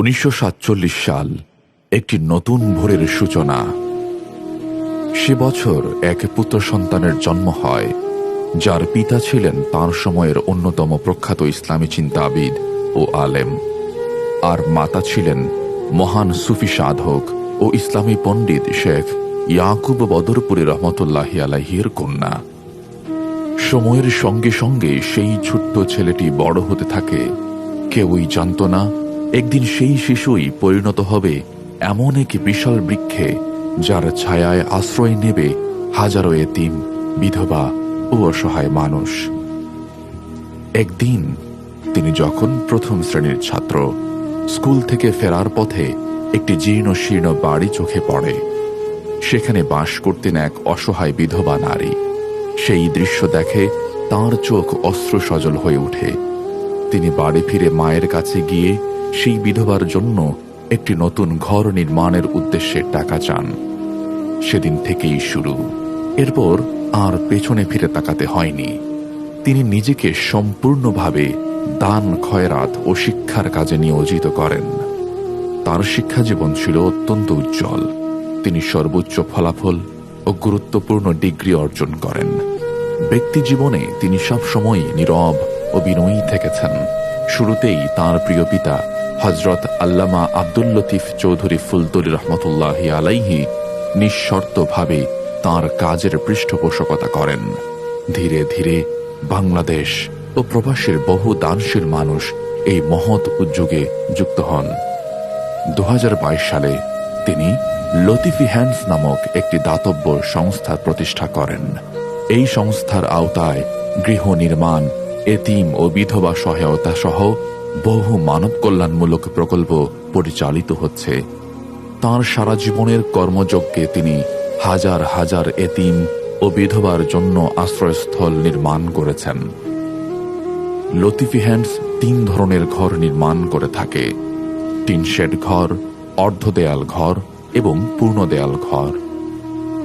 1947 সাল একটি নতুন ভোরের সূচনা। সে বছর এক পুত্র সন্তানের জন্ম হয়, যার পিতা ছিলেন তাঁর সময়ের অন্যতম প্রখ্যাত ইসলামী চিন্তাবিদ ও আলেম, আর মাতা ছিলেন মহান সুফি সাধক ও ইসলামী পণ্ডিত শেখ ইয়াকুব বদরপুরি রহমতুল্লাহি আলাইহির কন্যা। সময়ের সঙ্গে সঙ্গে সেই ছোট্ট ছেলেটি বড় হতে থাকে। কেউই জানত না একদিন সেই শিশুই পরিণত হবে এমন এক বিশাল বৃক্ষে, যার ছায়ায় আশ্রয় নেবে হাজারো এতিম, বিধবা ও অসহায় মানুষ। একদিন তিনি যখন প্রথম শ্রেণীর ছাত্র, স্কুল থেকে ফেরার পথে একটি জীর্ণ শীর্ণ বাড়ি চোখে পড়ে। সেখানে বাস করতেন এক অসহায় বিধবা নারী। সেই দৃশ্য দেখে তাঁর চোখ অশ্রু সজল হয়ে ওঠে। তিনি বাড়ি ফিরে মায়ের কাছে গিয়ে সেই বিধবার জন্য একটি নতুন ঘর নির্মাণের উদ্দেশ্যে টাকা চান। সেদিন থেকেই শুরু। এরপর আর পেছনে ফিরে তাকাতে হয়নি। তিনি নিজেকে সম্পূর্ণভাবে দান, খয়রাত ও শিক্ষার কাজে নিয়োজিত করেন। তার শিক্ষা জীবন ছিল অত্যন্ত উজ্জ্বল। তিনি সর্বোচ্চ ফলাফল ও গুরুত্বপূর্ণ ডিগ্রি অর্জন করেন। ব্যক্তি জীবনে তিনি সবসময় নীরব ও বিনয়ী থেকেছেন। শুরুতেই তাঁর প্রিয় পিতা হযরত আল্লামা আব্দুল লতিফ চৌধুরী ফুলতলী রহমতুল্লাহি আলাইহি নিঃশর্তভাবে তাঁর কাজের পৃষ্ঠপোষকতা করেন। ধীরে ধীরে বাংলাদেশ ও প্রবাসের বহু দানশীল মানুষ এই মহৎ উদ্যোগে যুক্ত হন। 2022 সালে তিনি লতিফি হ্যান্ডস নামক একটি দাতব্য সংস্থা প্রতিষ্ঠা করেন। এই সংস্থার আওতায় গৃহ নির্মাণ, এতিম ও বিধবা সহায়তা সহ বহু মানব কল্যাণমূলক প্রকল্প পরিচালিত হচ্ছে। তাঁর সারা জীবনের কর্মযজ্ঞে তিনি হাজার হাজার এতিম ও বিধবার জন্য আশ্রয়স্থল নির্মাণ করেছেন। লতিফি হ্যান্ডস 3 ধরনের ঘর নির্মাণ করে থাকে: টিন শেড ঘর, অর্ধ দেয়াল ঘর এবং পূর্ণ দেয়াল ঘর।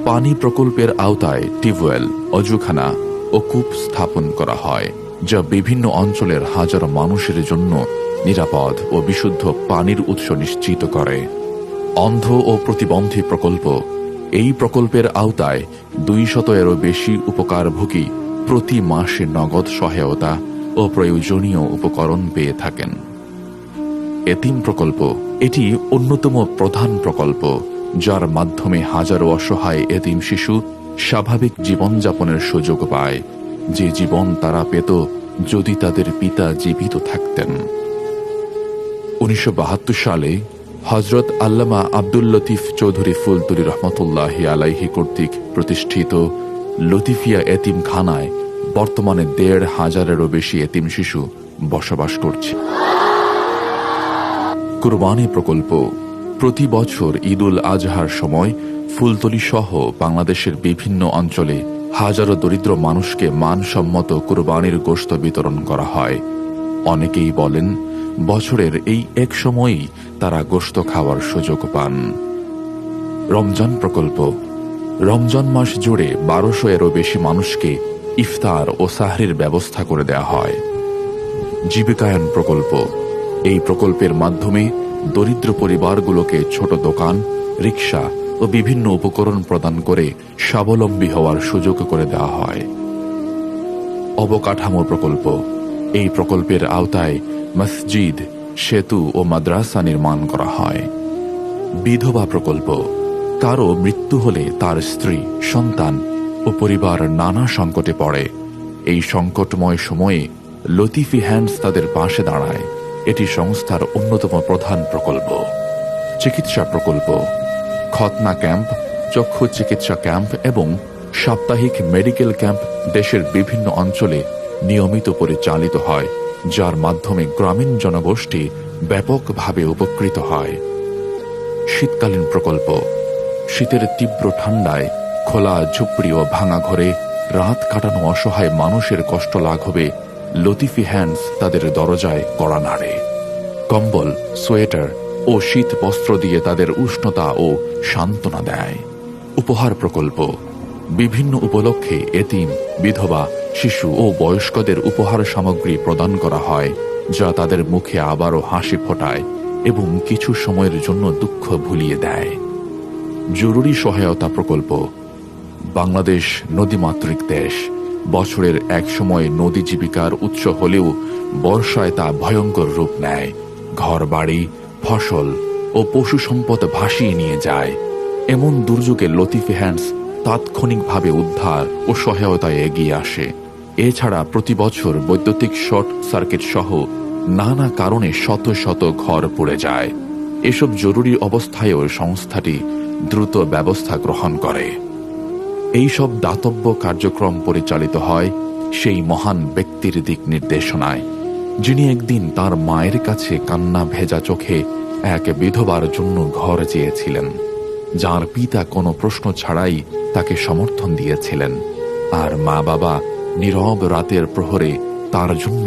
পানি প্রকল্পের আওতায় টিউবওয়েল, অজুখানা ও কূপ স্থাপন করা হয়, যা বিভিন্ন অঞ্চলের হাজারো মানুষের জন্য নিরাপদ ও বিশুদ্ধ পানির উৎস নিশ্চিত করে। অন্ধ ও প্রতিবন্ধী প্রকল্প। এই প্রকল্পের আওতায় 200-এরও বেশি উপকারভোগী প্রতি মাসে নগদ সহায়তা ও প্রয়োজনীয় উপকরণ পেয়ে থাকেন। এতিম প্রকল্প। এটি অন্যতম প্রধান প্রকল্প, যার মাধ্যমে হাজারো অসহায় এতিম শিশু স্বাভাবিক জীবনযাপনের সুযোগ পায়, যে জীবন তারা পেত যদি তাদের পিতা জীবিত থাকতেন। 1972 সালে হযরত আল্লামা আব্দুল লতিফ চৌধুরী ফুলতলী রহমতুল্লাহি আলাইহি কর্তৃক প্রতিষ্ঠিত লতিফিয়া এতিমখানায় বর্তমানে 1,500-এরও বেশি এতিম শিশু বসবাস করছে। কুরবানি প্রকল্প। প্রতি বছর ঈদুল আজহার সময় ফুলতলী সহ বাংলাদেশের বিভিন্ন অঞ্চলে হাজারো দরিদ্র মানুষকে মানসম্মত কুরবানির গোশত বিতরণ করা হয়। অনেকেই বলেন বছরের এই এক সময়েই তারা গোশত খাওয়ার সুযোগ পান। রমজান প্রকল্প। রমজান মাস জুড়ে 1200-এরও বেশি মানুষকে ইফতার ও সাহরির ব্যবস্থা করে দেয়া হয়। জীবিকায়ন প্রকল্প। এই প্রকল্পের মাধ্যমে দরিদ্র পরিবারগুলোকে ছোট দোকান, রিক্সা ও বিভিন্ন উপকরণ প্রদান করে স্বাবলম্বী হওয়ার সুযোগ করে দেওয়া হয়। অবকাঠামো প্রকল্প। এই প্রকল্পের আওতায় মসজিদ, সেতু ও মাদ্রাসা নির্মাণ করা হয়। বিধবা প্রকল্প। কারো মৃত্যু হলে তার স্ত্রী, সন্তান ও পরিবার নানা সংকটে পড়ে। এই সংকটময় সময়ে লতিফি হ্যান্ডস তাদের পাশে দাঁড়ায়। এটি সংস্থার অন্যতম প্রধান প্রকল্প। চিকিৎসা প্রকল্প। খতনা ক্যাম্প, চক্ষু চিকিৎসা ক্যাম্প এবং সাপ্তাহিক মেডিকেল ক্যাম্প দেশের বিভিন্ন অঞ্চলে নিয়মিত পরিচালিত হয়, যার মাধ্যমে গ্রামীণ জনগোষ্ঠী ব্যাপকভাবে উপকৃত হয়। শীতকালীন প্রকল্প। শীতের তীব্র ঠান্ডায় খোলা ঝুপড়ি ও ভাঙা ঘরে রাত কাটানো অসহায় মানুষের কষ্ট লাঘবে লতিফি হ্যান্ডস তাদের দরজায় কড়া নাড়ে। কম্বল, সোয়েটার ও শীত বস্ত্র দিয়ে তাদের উষ্ণতা ও সান্ত্বনা দেয়। উপহার প্রকল্প। বিভিন্ন উপলক্ষে এতিম, বিধবা, শিশু ও বয়স্কদের উপহার সামগ্রী প্রদান করা হয়, যা তাদের মুখে আবারও হাসি ফোটায় এবং কিছু সময়ের জন্য দুঃখ ভুলিয়ে দেয়। জরুরি সহায়তা প্রকল্প। বাংলাদেশ নদীমাতৃক দেশ। বছরের এক সময় নদী জীবিকার উৎস হলেও বর্ষায় তা ভয়ঙ্কর রূপ নেয়। ঘরবাড়ি, ফসল ও পশু সম্পদ ভাসিয়ে নিয়ে যায়। এমন দুর্যোগে লতিফ হ্যান্ডস তাৎক্ষণিকভাবে উদ্ধার ও সহায়তায় এগিয়ে আসে। এছাড়া প্রতি বছর বৈদ্যুতিক শর্ট সার্কিট সহ নানা কারণে শত শত ঘর পুড়ে যায়। এসব জরুরি অবস্থায়ও সংস্থাটি দ্রুত ব্যবস্থা গ্রহণ করে। এইসব দাতব্য কার্যক্রম পরিচালিত হয় সেই মহান ব্যক্তির দিক নির্দেশনায়, যিনি একদিন তার মায়ের কাছে কান্না ভেজা চোখে এক বিধবার জন্য ঘর চেয়েছিলেন, যার পিতা কোনো প্রশ্ন ছাড়াই তাকে সমর্থন দিয়েছিলেন, আর মা বাবা নীরব রাতের প্রহরে তার জন্য